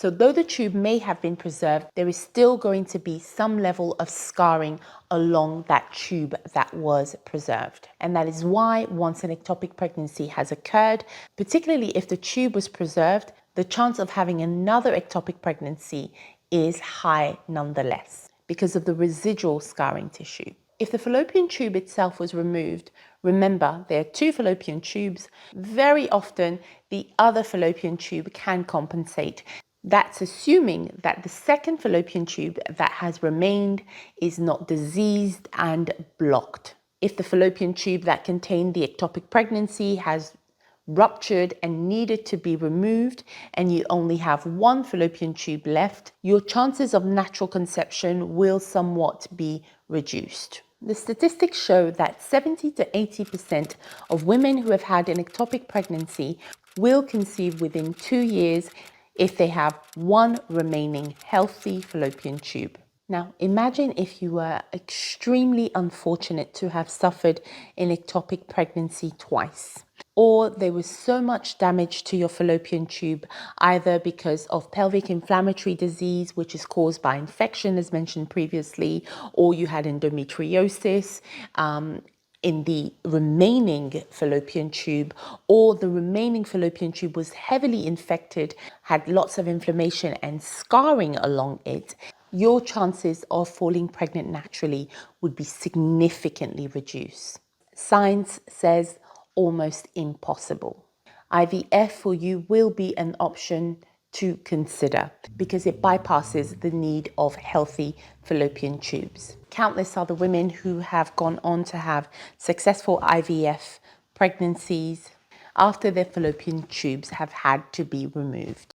So though the tube may have been preserved, there is still going to be some level of scarring along that tube that was preserved. And that is why once an ectopic pregnancy has occurred, particularly if the tube was preserved, the chance of having another ectopic pregnancy is high nonetheless because of the residual scarring tissue. If the fallopian tube itself was removed, remember there are two fallopian tubes. Very often the other fallopian tube can compensate. That's assuming that the second fallopian tube that has remained is not diseased and blocked. If the fallopian tube that contained the ectopic pregnancy has ruptured and needed to be removed, and you only have one fallopian tube left, your chances of natural conception will somewhat be reduced. The statistics show that 70 to 80% of women who have had an ectopic pregnancy will conceive within 2 years if they have one remaining healthy fallopian tube. Now, imagine if you were extremely unfortunate to have suffered an ectopic pregnancy twice, or there was so much damage to your fallopian tube, either because of pelvic inflammatory disease, which is caused by infection, as mentioned previously, or you had endometriosis, in the remaining fallopian tube, or the remaining fallopian tube was heavily infected, had lots of inflammation and scarring along it, your chances of falling pregnant naturally would be significantly reduced. Science says almost impossible. IVF for you will be an option to consider because it bypasses the need of healthy fallopian tubes. Countless other women who have gone on to have successful IVF pregnancies after their fallopian tubes have had to be removed.